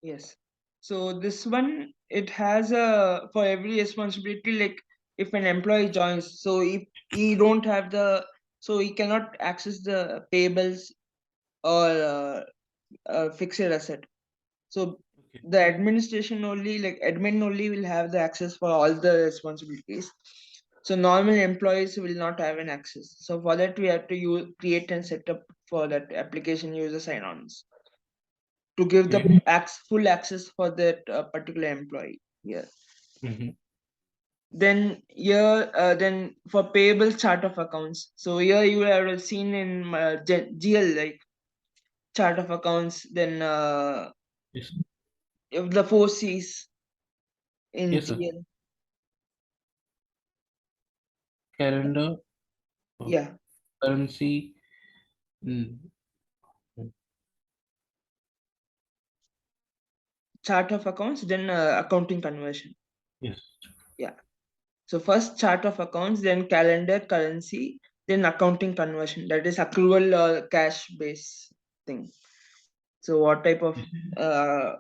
Yes. So this one, it has a, for every responsibility, like if an employee joins, so if he don't have the, so he cannot access the payables or fixed asset. So Okay. the administration only, like admin only will have the access for all the responsibilities. So normal employees will not have an access. So for that we have to create and set up for that application user sign-ons to give the Okay. full access for that particular employee. Yeah. Mm-hmm. Then here, then for payable chart of accounts. So here you have seen in GL, like chart of accounts. Then Yes. if the four C's in Yes, sir. GL. Calendar, uh, Yeah, currency. Mm. Mm. chart of accounts. Then accounting conversion. Yes. Yeah. So first chart of accounts, then calendar, currency, then accounting conversion. That is accrual cash base thing. So what type of Yes. uh,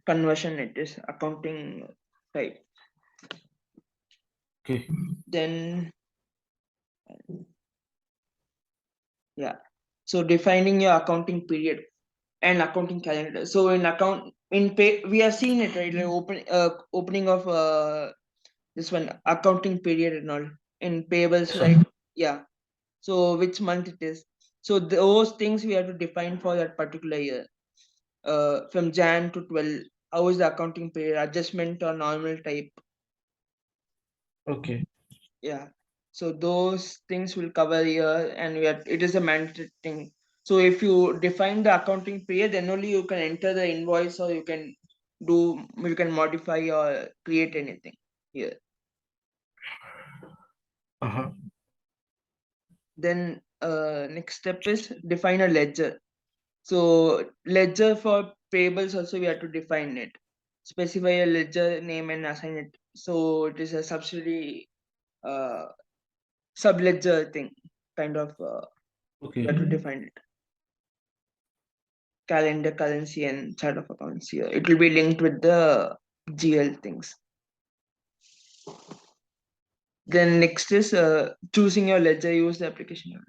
conversion it is, accounting type. Okay. Then yeah, so defining your accounting period and accounting calendar. So in account in pay, we have seen it, right, like opening of this one accounting period and all in payables, Yes, sir. right? Yeah. So which month it is, so those things we have to define for that particular year, from Jan to 12. How is the accounting period, adjustment or normal type? Okay. Yeah. So those things will cover here, and it is a mandatory thing. So if you define the accounting period, then only you can enter the invoice, or you can modify or create anything here. Uh-huh. Then next step is define a ledger. So ledger for payables also we have to define it. Specify a ledger name and assign it. So it is a subsidiary uh, subledger thing, kind of. We Okay. have to define it. Calendar, currency, and chart of accounts here. It will be linked with the GL things. Then next is choosing your ledger, use the application.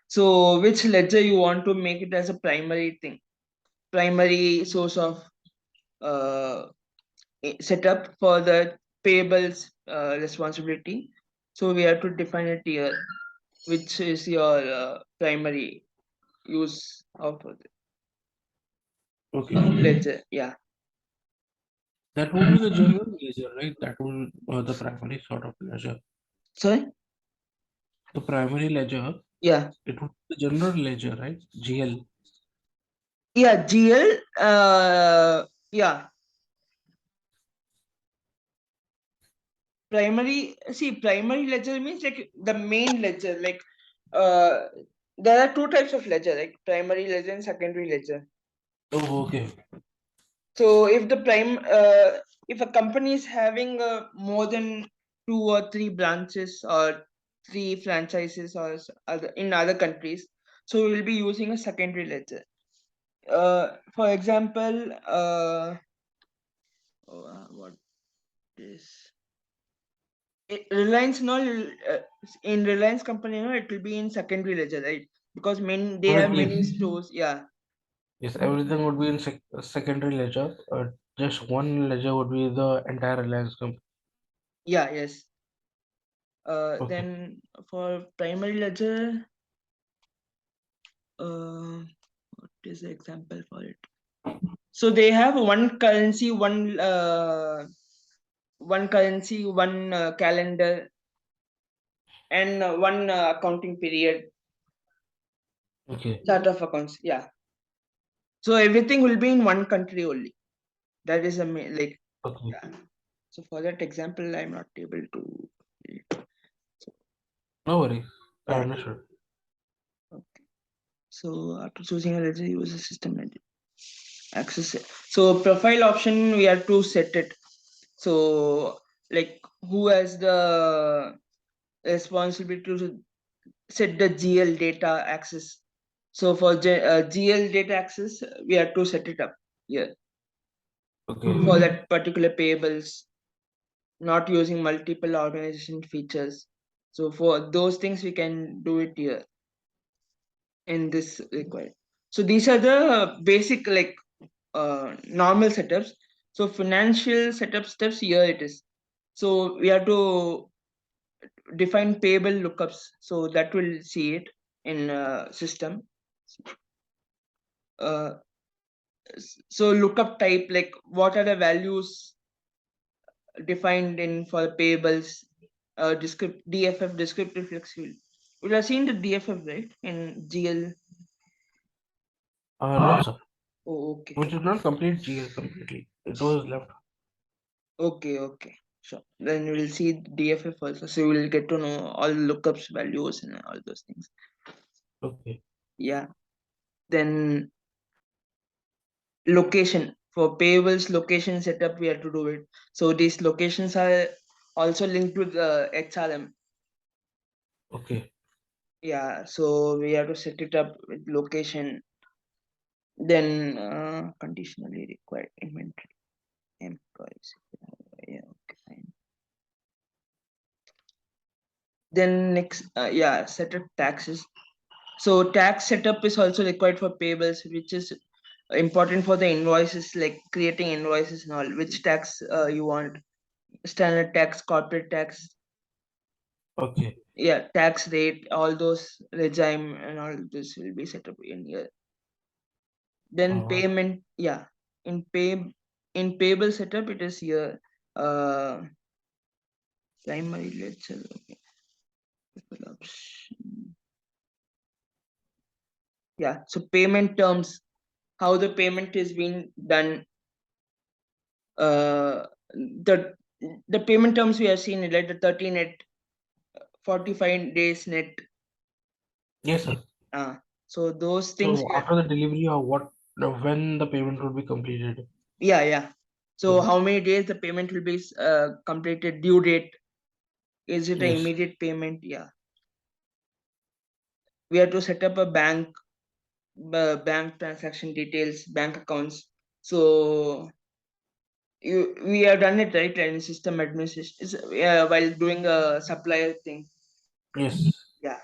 So which ledger you want to make it as a primary thing, primary source of uh, setup for the payables responsibility. So we have to define it here, which is your primary use of the Okay. ledger. Yeah. That would be the general ledger, right? That will the primary sort of ledger. Sorry. The primary ledger, Yeah. it would be the general ledger, right? GL. Yeah. GL. Yeah. Primary ledger means like the main ledger. Like uh, there are two types of ledger, like primary ledger and secondary ledger. Oh, okay. So if a company is having more than two or three branches or three franchises or in other countries, so we will be using a secondary ledger. For example, what is Reliance? No, in Reliance company, no, it will be in secondary ledger, right? Because they have many Everything. stores. Yeah, Yes, everything would be in secondary ledger. Just one ledger would be the entire Reliance company. yeah, yes. Okay. Then for primary ledger, uh, what is the example for it? So they have one currency, one calendar, and one accounting period, Okay. chart of accounts. Yeah. So everything will be in one country only. That is like, Okay. yeah. So for that example, I'm not able to. No worries. I Yeah. understood. Okay. So after choosing a ledger, use a system manager. Access it. So profile option we have to set it. So like who has the responsibility to set the GL data access. So for GL data access, we have to set it up here. Okay. for that particular payables, not using multiple organization features. So for those things, we can do it here in this required. So these are the basic like normal setups. So financial setup steps here it is. So we have to define payable lookups. So that will see it in system. Uh, so lookup type, like what are the values defined in for payables, DFF, descriptive flexible. We have seen the DFF, right, in GL. No, sir. Oh, okay. We did not complete GL completely. It was left. Okay. Sure. Then we will see DFF also. So we will get to know all lookups, values, and all those things. Okay. Yeah. Then location for payables location setup, we have to do it. So these locations are also linked with the HRM. Okay. Yeah. So we have to set it up with location. Then conditionally required inventory employees. Yeah. Okay. Fine. Then next, yeah, set up taxes. So tax setup is also required for payables, which is important for the invoices, like creating invoices and all. Which tax you want? Standard tax, corporate tax, Okay. yeah, tax rate, all those regime and all this will be set up in here. Then Uh, payment, yeah, in payable setup it is here. Uh, primary ledger, okay. Option. Yeah, so payment terms, how the payment is being done. The the payment terms we have seen it, like the 30 net, 45 days net. yes, sir. So those things So we have, after the delivery, or what? When the payment will be completed? yeah. So Okay. how many days the payment will be completed, due date, is it an Yes. immediate payment? Yeah. We have to set up a bank transaction details, bank accounts. So we have done it right, like in system administration, while doing a supplier thing. Yes. Yeah.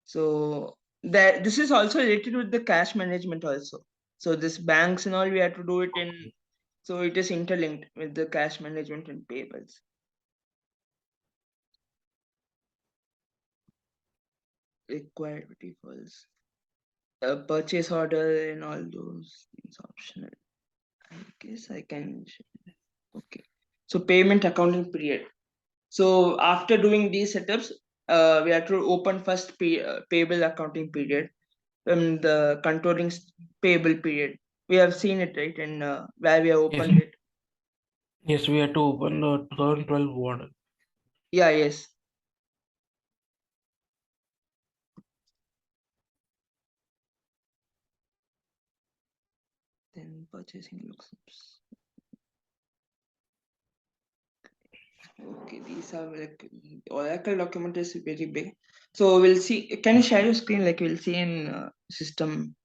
So that this is also related with the cash management also. So this banks and all we have to do it in. So it is interlinked with the cash management and payables. Required defaults. Purchase order and all those things optional. I guess I can. Okay. So payment accounting period. So after doing these setups, we have to open first payable accounting period, the controlling payable period. We have seen it right, and where we have Yes. opened it. Yes. We had to open the 2012 one. Yeah, yes. Then purchasing looks. Okay, these are like Oracle document is very big. So we'll see. Can you share your screen? Like we'll see in system.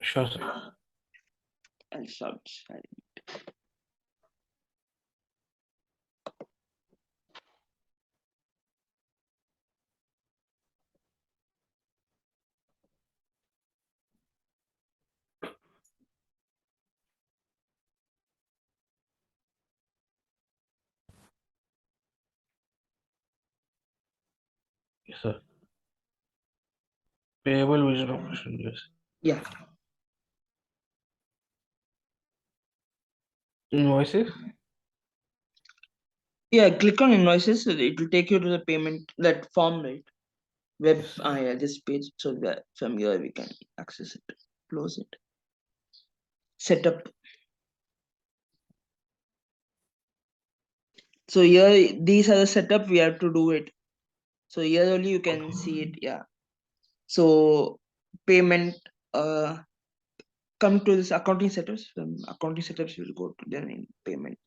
Sure, sir. I'll stop sharing. Yes, sir. Payable vision operation. Yes. Yeah. Invoices. Yeah, click on invoices. So it will take you to the payment that form, right? Web. Yes. Yeah, this page. So that from here we can access it, close it, setup. So here these are the setup we have to do it. So here only you can Okay. see it. Yeah. So payment. Come to this accounting setups. From accounting setups, you will go to then in payment.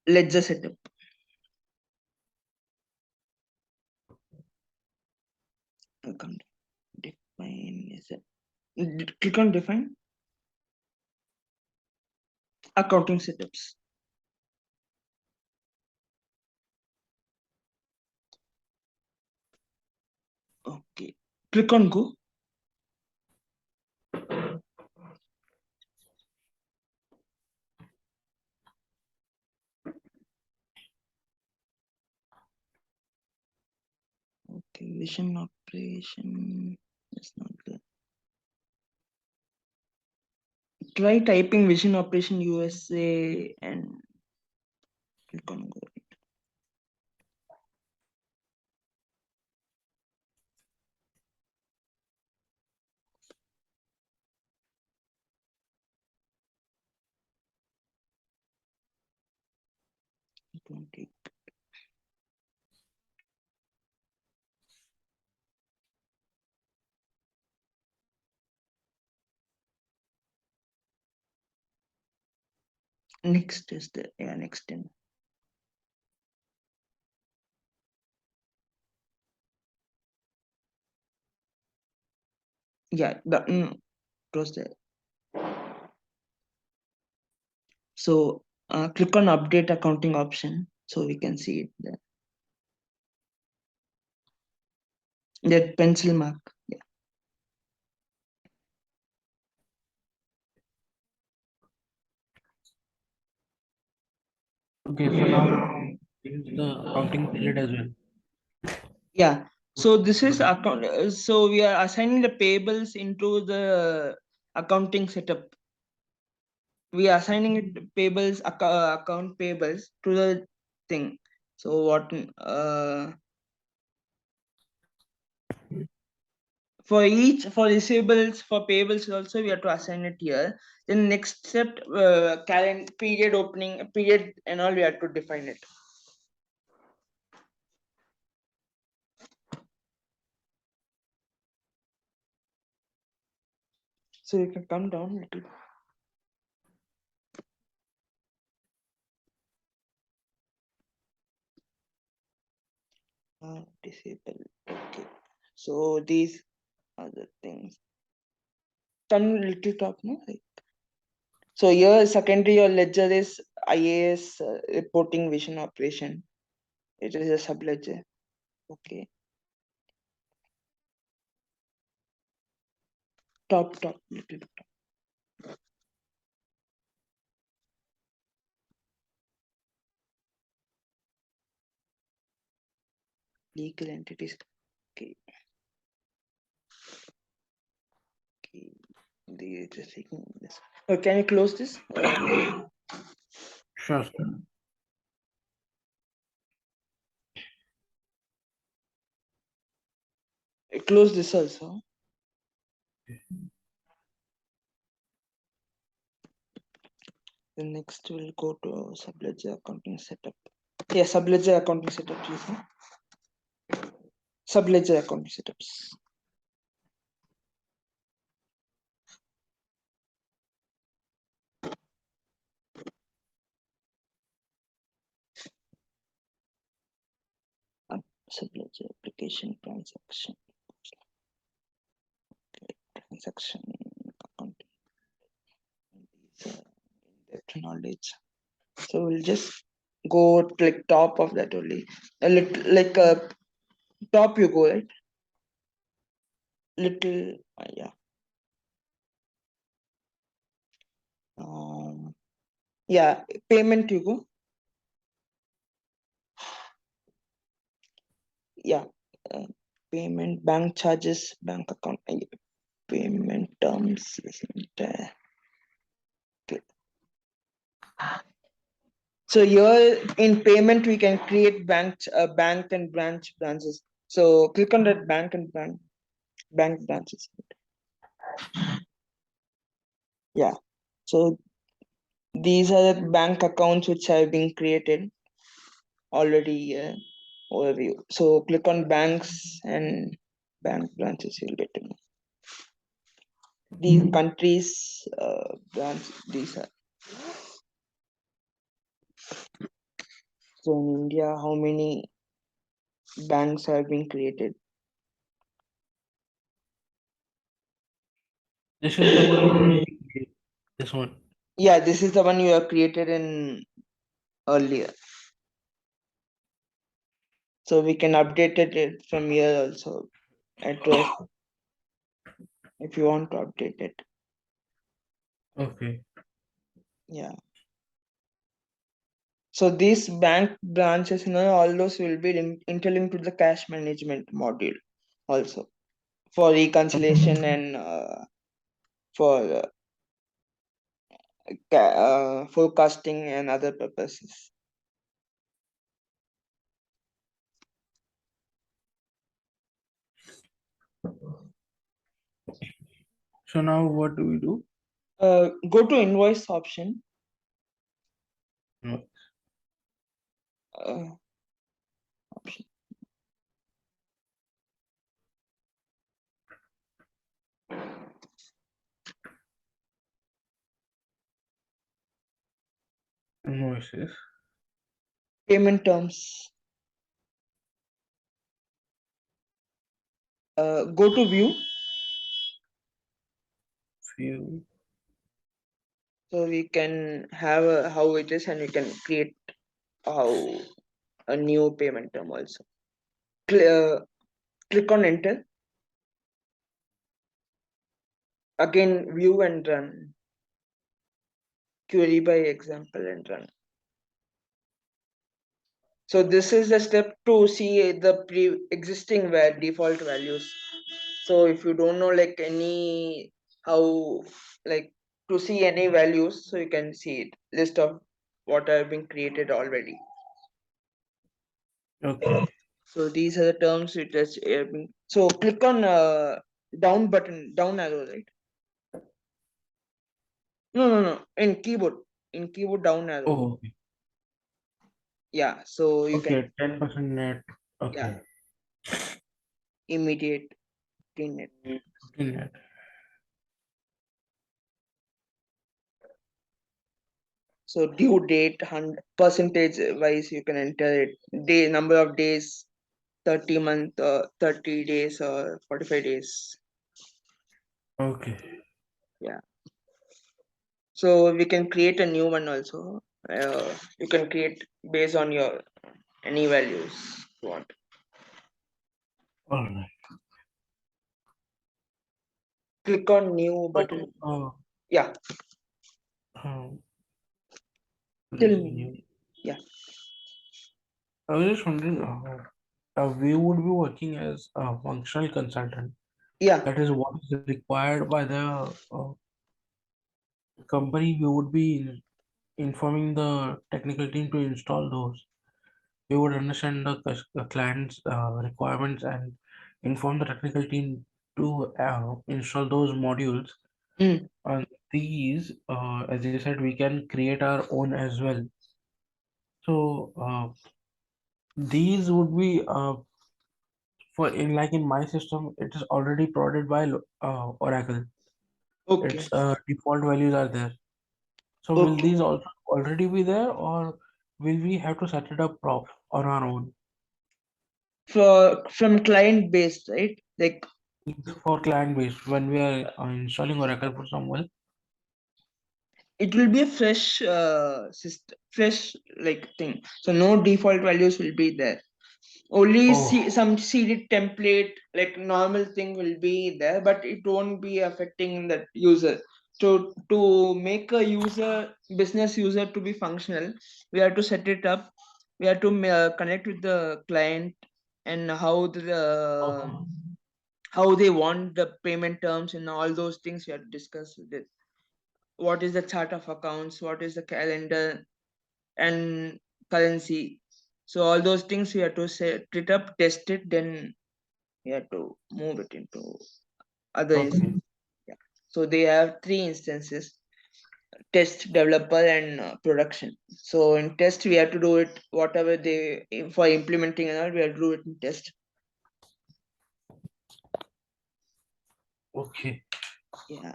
Ledger setup. Come define is it? Click on define. accounting setups. Okay, click on go. Okay, vision operation is not there. Try typing vision operation USA and click on go. Okay. Next is the next in. Yeah, button close there. So click on update accounting option so we can see it there. That pencil mark. Yeah. Okay, so now change the accounting period as well. Yeah. So this is account. So we are assigning the payables into the accounting setup. We are assigning it payables account payables to the thing. So what for each for receivables for payables also we have to assign it here. Then next step calendar period opening period and all we have to define it. So you can come down a little. Disable. Okay. So these are the things. Come little top no. So here secondary or ledger is IAS reporting vision operation. It is a sub ledger. Okay. Top little top. Legal entities. Okay. Okay. The just taking this. Oh, can you close this? Sure. Close this also. Then next we'll go to subledger accounting setup. Yeah, subledger accounting setup. Subledger accounting setups. Subledger application transaction. Transaction accounting. Depth knowledge. So we'll just go to like top of that only. A little like top you go right. Little yeah. Yeah, payment you go. Yeah, payment, bank charges, bank account, payment terms. Okay. So here in payment we can create bank and branches. So click on that bank and bank branches. Yeah. So these are the bank accounts which have been created already. Overview. So click on banks and bank branches. You'll get to know these countries branch. These are so in India. How many banks have been created? This is the one. This one. Yeah, this is the one you have created in earlier. So we can update it from here also address if you want to update it. Okay. Yeah. So these bank branches, all those will be interlinked to the cash management module also for reconciliation and for forecasting and other purposes. So now what do we do? Go to invoice option. No. Uh, option. Invoices. Payment terms. Go to view. Few. So we can have how it is, and we can create how a new payment term also. Click on enter. Again, view and run. Query by example and run. So this is the step to see the pre-existing default values. So if you don't know like any how like to see any values, so you can see it list of what have been created already. Okay. So these are the terms which has been. So click on down button, down arrow, right? No. In keyboard down arrow. Oh, okay. Yeah. So you can, Okay, 10% net. yeah, Okay. immediate net. 15 net. So due date, percentage wise, you can enter it. Day number of days, 30 month, 30 days, or 45 days. Okay. Yeah. So we can create a new one also. You can create based on your any values you want. All right. Click on new button. So, Yeah. um, Tell this is me. new. Yeah. I was just wondering, we would be working as a functional consultant. Yeah. That is what is required by the company. We would be informing the technical team to install those. We would understand the client's requirements and inform the technical team to install those modules. Mm. And these, as you said, we can create our own as well. So these would be for in like in my system, it is already provided by Oracle. Okay. Its default values are there. So will Okay. these also already be there, or will we have to set it up on our own? For from client based, right? Like For client based, when we are installing Oracle for someone. it will be a fresh system, fresh like thing. So no default values will be there. Only Oh, some seeded template like normal thing will be there, but it won't be affecting that user. So to make a user business user to be functional, we have to set it up. We have to connect with the client and okay, how they want the payment terms and all those things we have to discuss with it. What is the chart of accounts? What is the calendar and currency? So all those things we have to set it up, test it, then we have to move it into other okay, instances. Yeah. So they have three instances: test, developer, and production. So in test we have to do it whatever they for implementing and all we have to do it in test. okay. Yeah.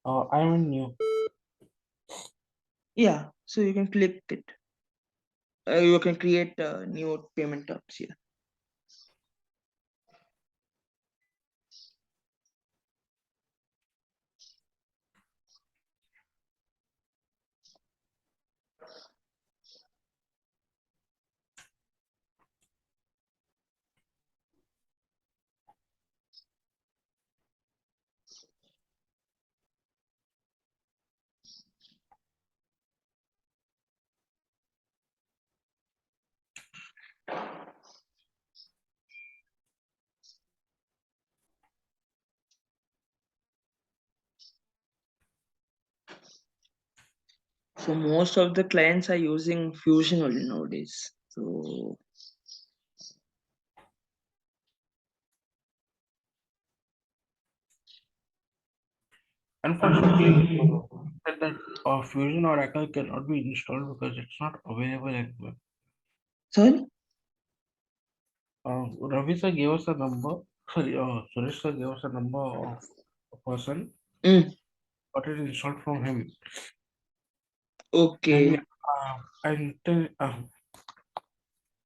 I'm new. Yeah. So you can click it. You can create new payment terms here. So most of the clients are using Fusion only nowadays. So Unfortunately, said that Fusion Oracle cannot be installed because it's not available anywhere. sorry. Ravi sir gave us a number. Sorry, Suresh sir gave us a number of a person, Mm, got it installed from him. Then okay. I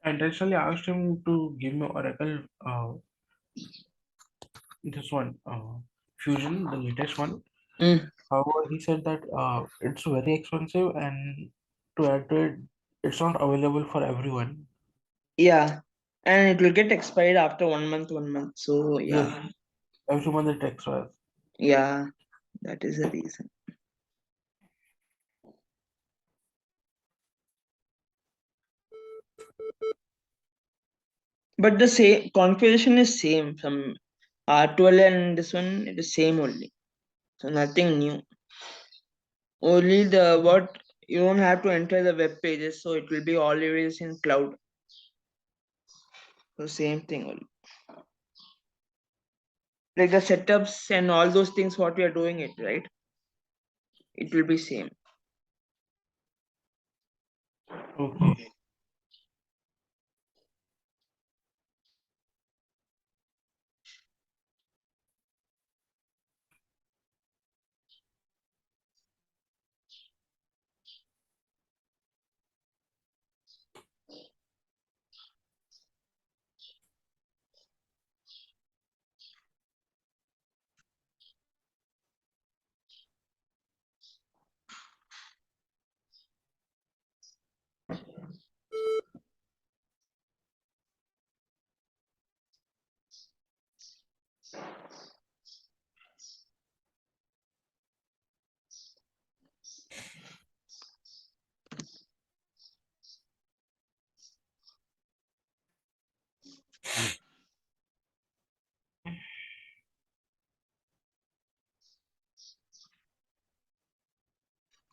intentionally asked him to give me Oracle, this one, Fusion, the latest one. Mm, However, he said that it's very expensive and to add to it, it's not available for everyone. yeah. And it will get expired after 1 month, 1 month. So Yes, yeah, everyone it expires. yeah, that is the reason. But the same configuration is same. From R12 and this one, it is same only. So nothing new. Only the what you don't have to enter the web pages, so it will be always in cloud. So same thing only. Like the setups and all those things, what we are doing it, right? It will be same. Okay,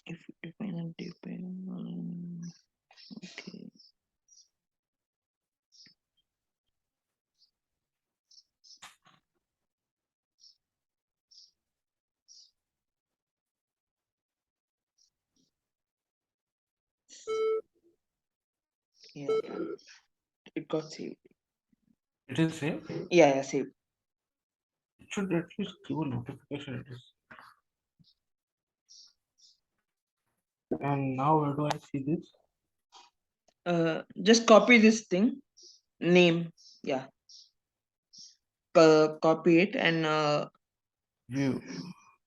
If you define and depend okay. Yeah, it got saved. it is safe. Yeah, saved. It should at least give a notification. It is. And now where do I see this? Just copy this thing, name. Yeah, copy it and View.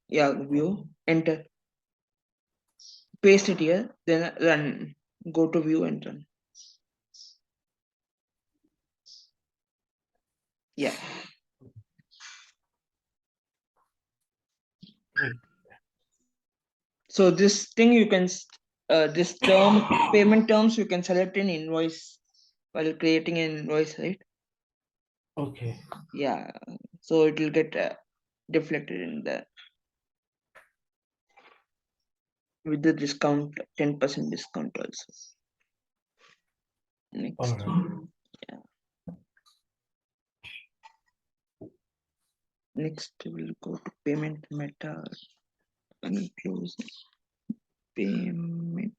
yeah, view, enter, paste it here, then run. Go to view and run. Yeah. Right. So this thing you can, this term payment terms you can select in invoice while creating an invoice, right? Okay. Yeah. So it will get deflected in the with the discount, 10% discount also. All Next, right. yeah. Next we'll go to payment method and close payment.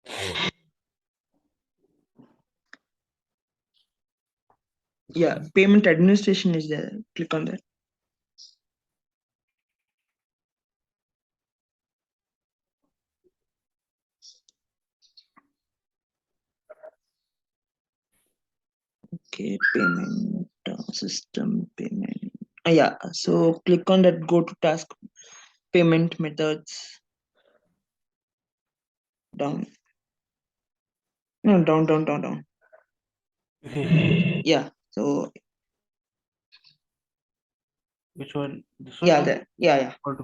Yeah. Yeah, payment administration is there. Click on that. Okay, payment system payment. Yeah, so click on that. Go to task payment methods down. No, down, down, down, down. Okay, here. Yeah. So Which one? This one? yeah, there. Yeah, yeah. Or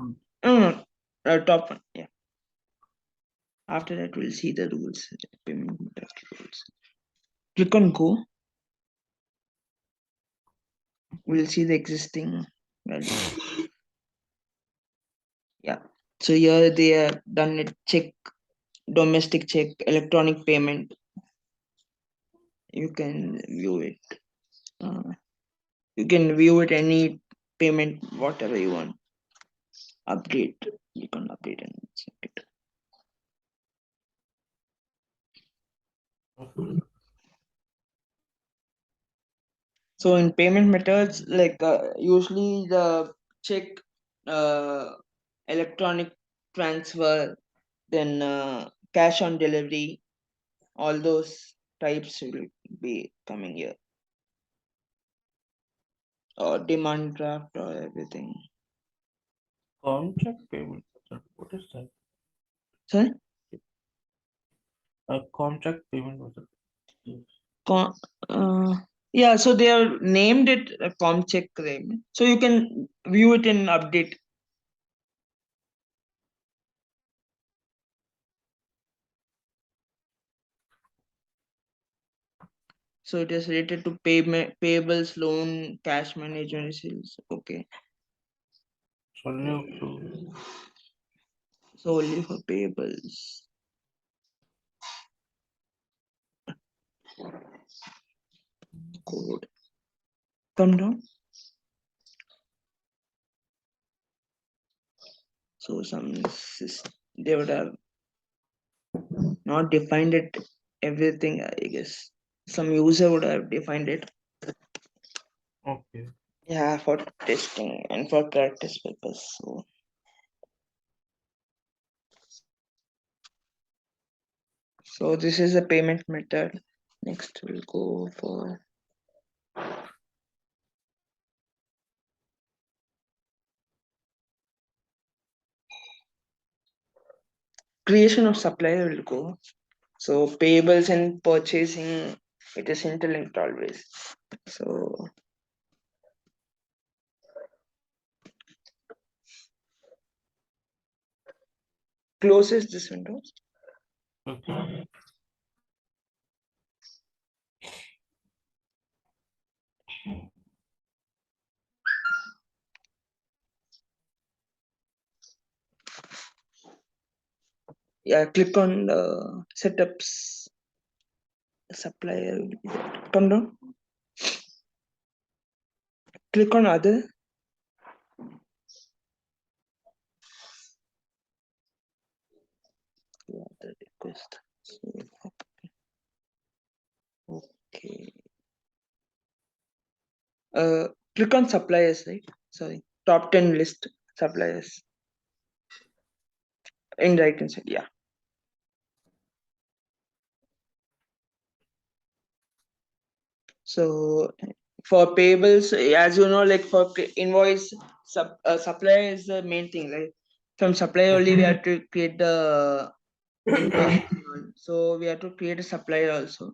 No, no, top one. Yeah. After that, we'll see the rules. Payment method rules. Click on go. We'll see the existing. value. Yeah. So here they have done it check, domestic check, electronic payment. You can view it. Uh, you can view it any payment, whatever you want. Update. You can update and check it. Okay. So in payment methods, like usually the check, uh, electronic transfer, then cash on delivery, all those types will be coming here, or demand draft or everything. Contract payment method. What is that? Sorry? A contract payment method. Con- uh, yeah, so they have named it a ComCheck claim. So you can view it in update. So it is related to payment, payables, loan, cash management, sales. Okay. So only up to So only for payables. Code. Come down. So they would have not defined it everything, I guess. Some user would have defined it. okay. Yeah, for testing and for practice purpose. So this is a payment method. Next we'll go for creation of supplier will go. So payables and purchasing, it is interlinked always. So closes this window. Okay. Yeah, click on the setups supplier. Will be there. Come down. Click on other. Yeah, the request. So, okay. Click on suppliers, right? Sorry. Top 10 list suppliers in right hand side. Yeah. So for payables, as you know, like for invoice, supplier is the main thing, right? From supplier Yeah. only we have to create the invoice. So we have to create a supplier also.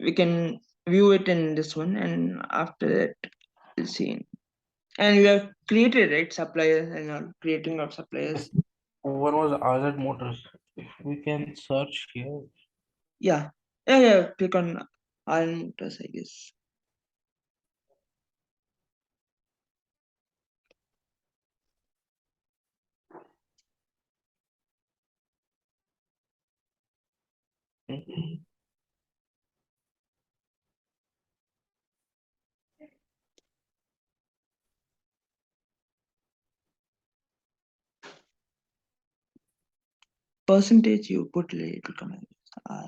We can view it in this one, and after that, we'll see. And we have created right suppliers and all creating of Yes. suppliers. One was RZ Motors. If we can search here. Yeah, yeah. Click on Iron Motors, I guess. Hmm. Percentage you put it will come. Uh,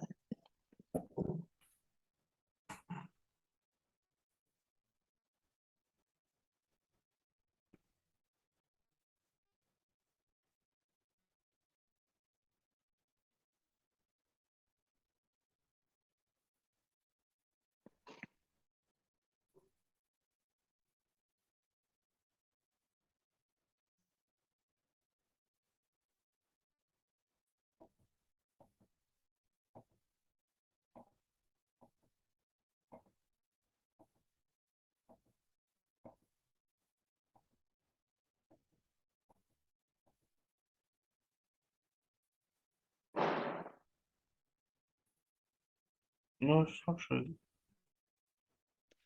No, it's not showing.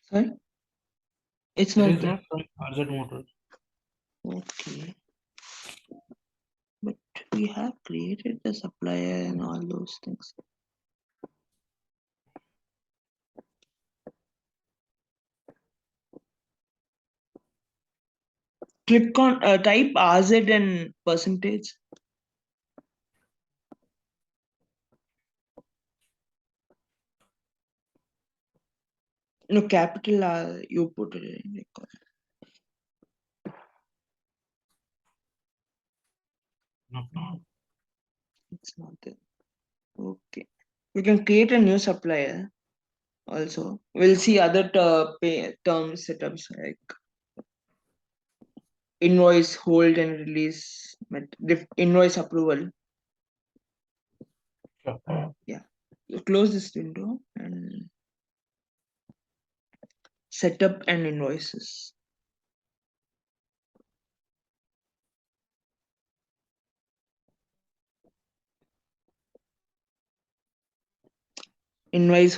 Sorry. It's It not is there. not showing RZ Motors. Okay, but we have created the supplier and all those things. Click on type RZ and percentage. No, capital R you put it in record. No. It's not there. Okay. We can create a new supplier also. We'll see other term setups like invoice hold and release, invoice approval. Sure. Yeah. You close this window and setup and invoices. Invoice